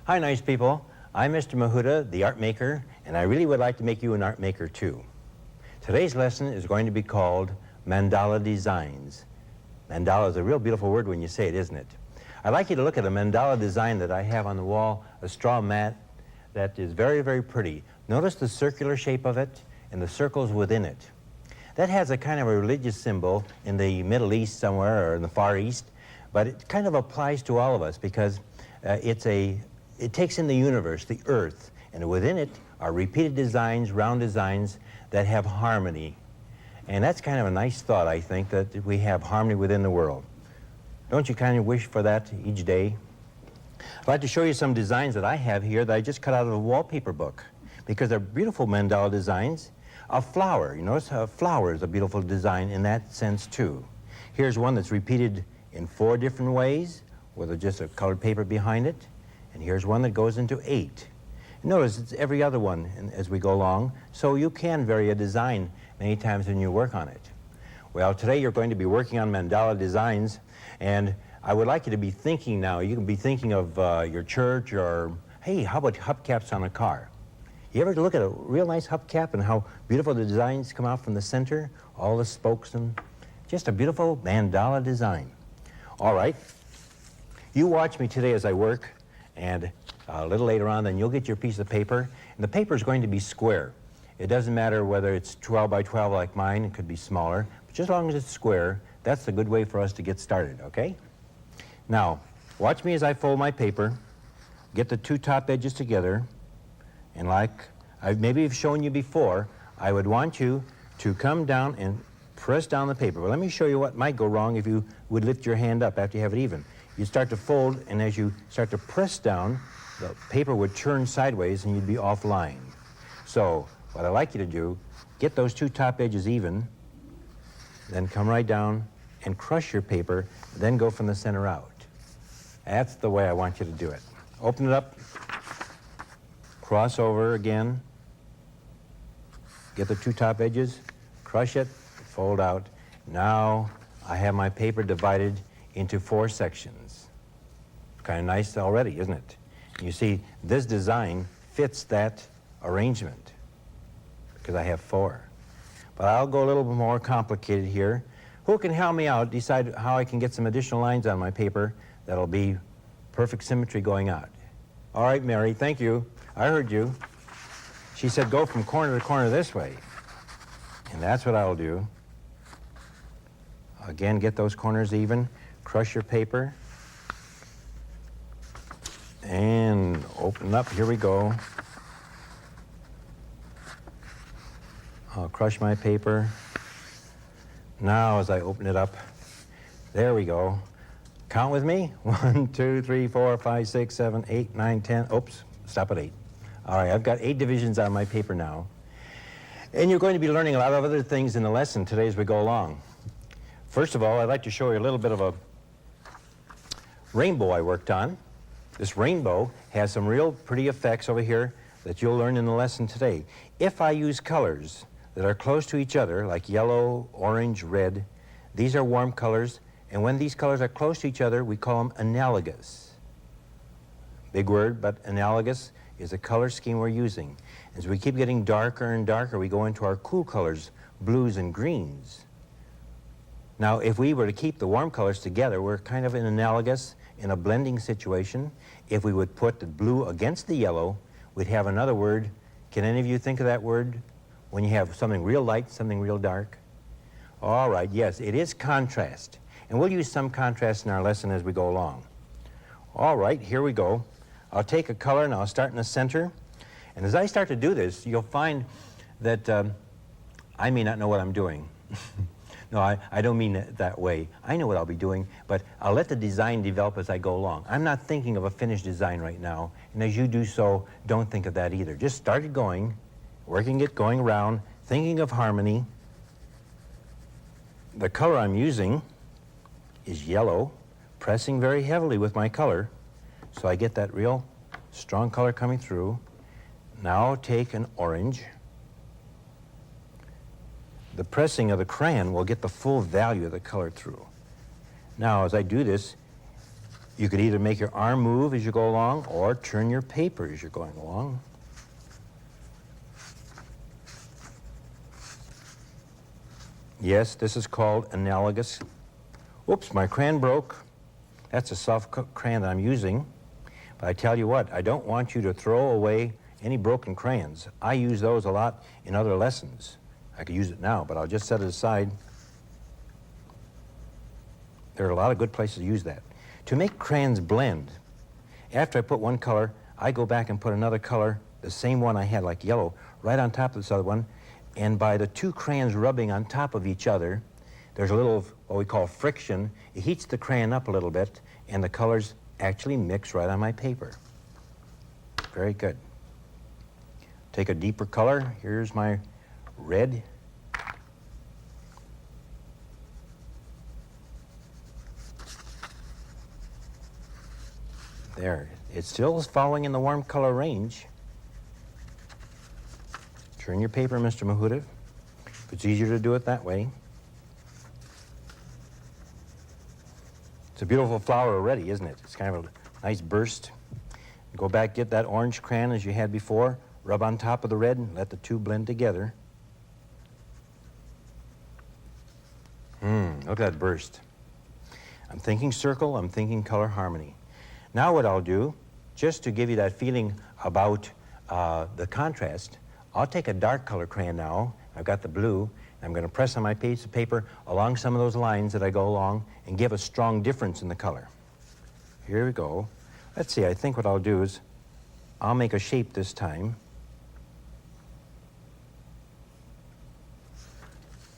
Hi, nice people. I'm Mr. Mihuta, the art maker, and I really would like to make you an art maker too. Today's lesson is going to be called Mandala Designs. Mandala is a real beautiful word when you say it, isn't it? I'd like you to look at a mandala design that I have on the wall, a straw mat that is very, very pretty. Notice the circular shape of it and the circles within it. That has a kind of a religious symbol in the Middle East somewhere or in the Far East, but it kind of applies to all of us because it takes in the universe, the earth, and within it are repeated designs, round designs that have harmony. And that's kind of a nice thought, I think, that we have harmony within the world. Don't you kind of wish for that each day? I'd like to show you some designs that I have here that I just cut out of a wallpaper book because they're beautiful mandala designs. A flower, you notice a flower is a beautiful design in that sense too. Here's one that's repeated in 4 different ways with just a colored paper behind it. And here's one that goes into 8. Notice it's every other one as we go along, so you can vary a design many times when you work on it. Well, today you're going to be working on mandala designs, and I would like you to be thinking now. You can be thinking of your church, or, hey, how about hubcaps on a car? You ever look at a real nice hubcap and how beautiful the designs come out from the center, all the spokes, and just a beautiful mandala design. All right, you watch me today as I work, and a little later on, then you'll get your piece of paper, and the paper is going to be square. It doesn't matter whether it's 12 by 12 like mine, it could be smaller, but just as long as it's square, that's a good way for us to get started, okay? Now, watch me as I fold my paper, get the 2 top edges together, and like I've maybe shown you before, I would want you to come down and press down the paper. Well, let me show you what might go wrong if you would lift your hand up after you have it even. You start to fold, and as you start to press down, the paper would turn sideways and you'd be offline. So what I'd like you to do, get those 2 top edges even, then come right down and crush your paper, then go from the center out. That's the way I want you to do it. Open it up, cross over again, get the 2 top edges, crush it, fold out. Now I have my paper divided into 4 sections. Kind of nice already, isn't it? You see, this design fits that arrangement because I have 4. But I'll go a little bit more complicated here. Who can help me out, decide how I can get some additional lines on my paper that'll be perfect symmetry going out? All right, Mary, thank you. I heard you. She said go from corner to corner this way. And that's what I'll do. Again, get those corners even. Crush your paper and open up. Here we go. I'll crush my paper. Now as I open it up, there we go. Count with me. 1, 2, 3, 4, 5, 6, 7, 8, 9, 10. Oops, stop at 8. All right, I've got 8 divisions on my paper now. And you're going to be learning a lot of other things in the lesson today as we go along. First of all, I'd like to show you a little bit of a rainbow I worked on. This rainbow has some real pretty effects over here that you'll learn in the lesson today. If I use colors that are close to each other, like yellow, orange, red, these are warm colors, and when these colors are close to each other, we call them analogous. Big word, but analogous is a color scheme we're using. As we keep getting darker and darker, we go into our cool colors, blues and greens. Now, if we were to keep the warm colors together, we're kind of in analogous, in a blending situation. If we would put the blue against the yellow, we'd have another word. Can any of you think of that word? When you have something real light, something real dark? All right, yes, it is contrast. And we'll use some contrast in our lesson as we go along. All right, here we go. I'll take a color and I'll start in the center. And as I start to do this, you'll find that I may not know what I'm doing. No, I don't mean it that way. I know what I'll be doing, but I'll let the design develop as I go along. I'm not thinking of a finished design right now, and as you do so, don't think of that either. Just start it going, working it, going around, thinking of harmony. The color I'm using is yellow, pressing very heavily with my color, so I get that real strong color coming through. Now take an orange. The pressing of the crayon will get the full value of the color through. Now, as I do this, You could either make your arm move as you go along or turn your paper as you're going along. Yes, this is called analogous. Oops, my crayon broke. That's a soft crayon that I'm using. But I tell you what, I don't want you to throw away any broken crayons. I use those a lot in other lessons. I could use it now, but I'll just set it aside. There are a lot of good places to use that. To make crayons blend, after I put one color, I go back and put another color, the same one I had, like yellow, right on top of this other one. And by the two crayons rubbing on top of each other, there's a little, what we call friction. It heats the crayon up a little bit, and the colors actually mix right on my paper. Very good. Take a deeper color. Here's my red. There. It still is following in the warm color range. Turn your paper, Mr. Mihuta. If it's easier to do it that way. It's a beautiful flower already, isn't it? It's kind of a nice burst. Go back, get that orange crayon as you had before, rub on top of the red, and let the two blend together. Look at that burst. I'm thinking circle, I'm thinking color harmony. Now what I'll do, just to give you that feeling about the contrast, I'll take a dark color crayon now. I've got the blue. I'm going to press on my piece of paper along some of those lines that I go along and give a strong difference in the color. Here we go. Let's see, I think what I'll do is I'll make a shape this time.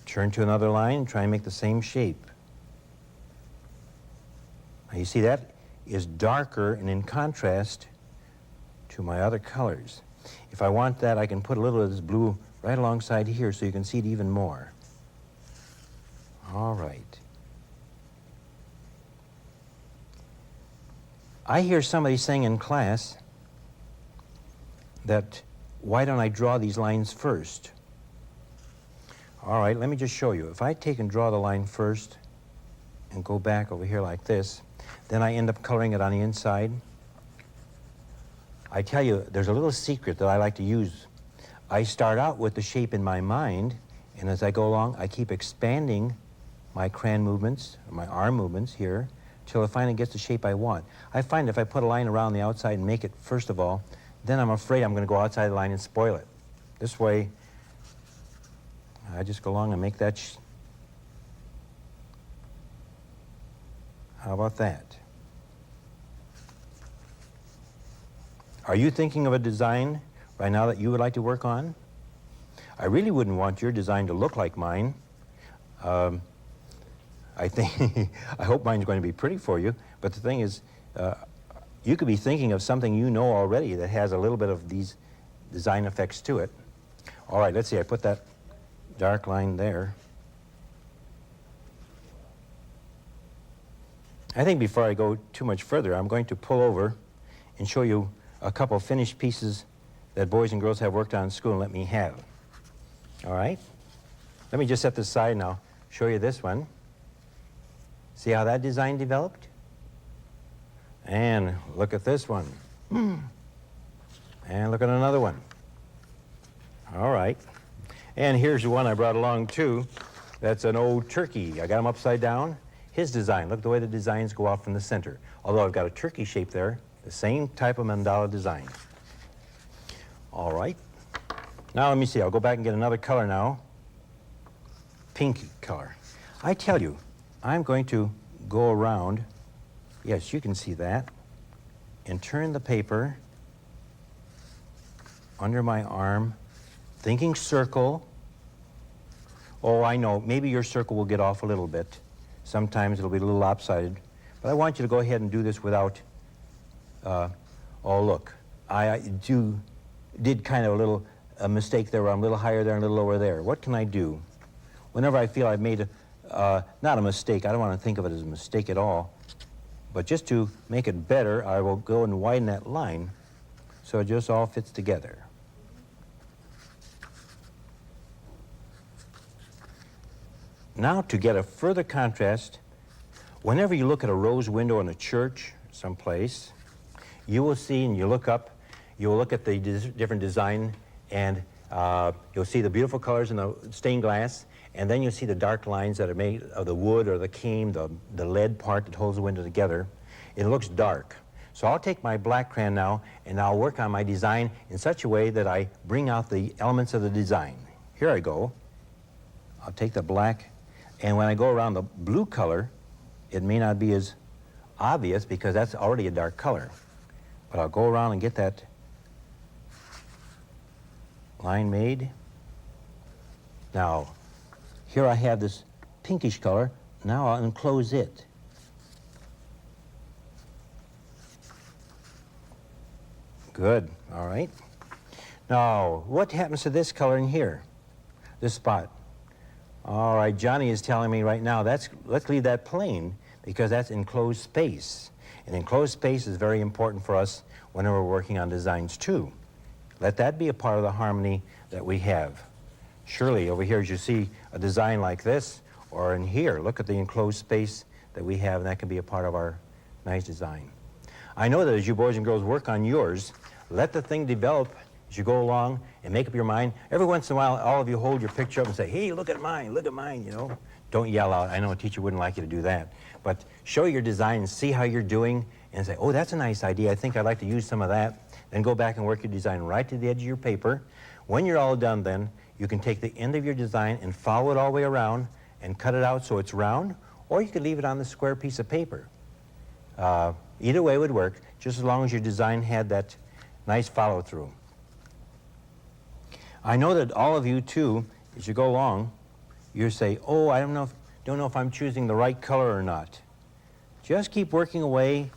Turn to another line, try and make the same shape. Now you see that is darker and in contrast to my other colors. If I want that, I can put a little of this blue right alongside here so you can see it even more. All right. I hear somebody saying in class that, why don't I draw these lines first? All right, let me just show you. If I take and draw the line first and go back over here like this, then I end up coloring it on the inside. I tell you, there's a little secret that I like to use. I start out with the shape in my mind, and as I go along, I keep expanding my crayon movements, or my arm movements here, till it finally gets the shape I want. I find if I put a line around the outside and make it first of all, then I'm afraid I'm going to go outside the line and spoil it. This way, I just go along and make that. How about that? Are you thinking of a design right now that you would like to work on? I really wouldn't want your design to look like mine. I think, I hope mine's going to be pretty for you, but the thing is, you could be thinking of something you know already that has a little bit of these design effects to it. All right, let's see, I put that dark line there. I think before I go too much further, I'm going to pull over and show you a couple finished pieces that boys and girls have worked on in school and let me have. All right? Let me just set this aside and I'll show you this one. See how that design developed? And look at this one. And look at another one. All right. And here's the one I brought along too. That's an old turkey. I got him upside down. His design, look at the way the designs go off from the center. Although I've got a turkey shape there, the same type of mandala design. All right. Now let me see, I'll go back and get another color now. Pink color. I tell you, I'm going to go around, yes, you can see that, and turn the paper under my arm, thinking circle. Oh, I know, maybe your circle will get off a little bit. Sometimes it'll be a little lopsided. But I want you to go ahead and do this without, oh, look, I did kind of a mistake there where I'm a little higher there and a little lower there. What can I do? Whenever I feel I've made not a mistake, I don't want to think of it as a mistake at all, but just to make it better, I will go and widen that line so it just all fits together. Now to get a further contrast, whenever you look at a rose window in a church someplace, you will see, and you look up, you will look at the different design, and you'll see the beautiful colors in the stained glass, and then you'll see the dark lines that are made of the wood or the cane, the lead part that holds the window together. It looks dark. So I'll take my black crayon now, and I'll work on my design in such a way that I bring out the elements of the design. Here I go. I'll take the black, and when I go around the blue color, it may not be as obvious because that's already a dark color. But I'll go around and get that line made. Now, here I have this pinkish color. Now I'll enclose it. Good, all right. Now, what happens to this color in here? This spot. All right, Johnny is telling me right now, let's leave that plain because that's enclosed space. And enclosed space is very important for us whenever we're working on designs too. Let that be a part of the harmony that we have. Surely over here, as you see a design like this, or in here, look at the enclosed space that we have, and that can be a part of our nice design. I know that as you boys and girls work on yours, let the thing develop as you go along and make up your mind. Every once in a while, all of you hold your picture up and say, hey, look at mine, you know. Don't yell out. I know a teacher wouldn't like you to do that. But show your design and see how you're doing and say, oh, that's a nice idea. I think I'd like to use some of that. Then go back and work your design right to the edge of your paper. When you're all done then, you can take the end of your design and follow it all the way around and cut it out so it's round, or you could leave it on the square piece of paper. Either way would work, just as long as your design had that nice follow-through. I know that all of you, too, as you go along, you say, oh, I don't know if I'm choosing the right color or not. Just keep working away,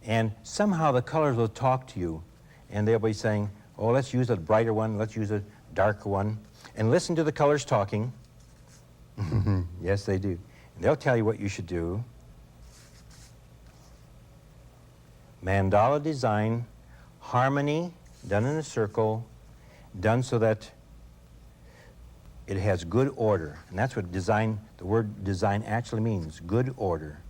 and somehow the colors will talk to you, and they'll be saying, oh, let's use a brighter one, let's use a darker one, and listen to the colors talking. Yes, they do. And they'll tell you what you should do. Mandala design, harmony, done in a circle, done so that it has good order. And that's what design, the word design actually means, good order.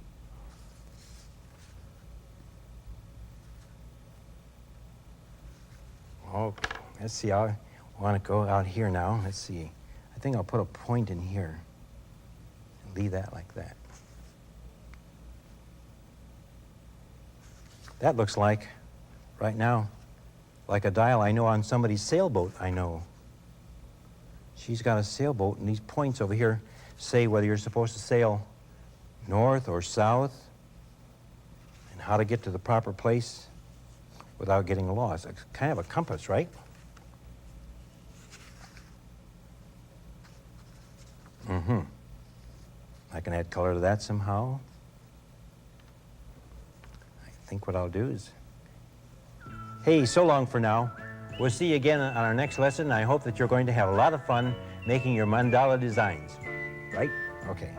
Oh, let's see, I want to go out here now. Let's see. I think I'll put a point in here and leave that like that. That looks like, right now, like a dial I know on somebody's sailboat, I know. She's got a sailboat, and these points over here say whether you're supposed to sail north or south and how to get to the proper place without getting lost. It's kind of a compass, right? I can add color to that somehow. I think what I'll do is, hey, so long for now. We'll see you again on our next lesson. I hope that you're going to have a lot of fun making your mandala designs, right? Okay.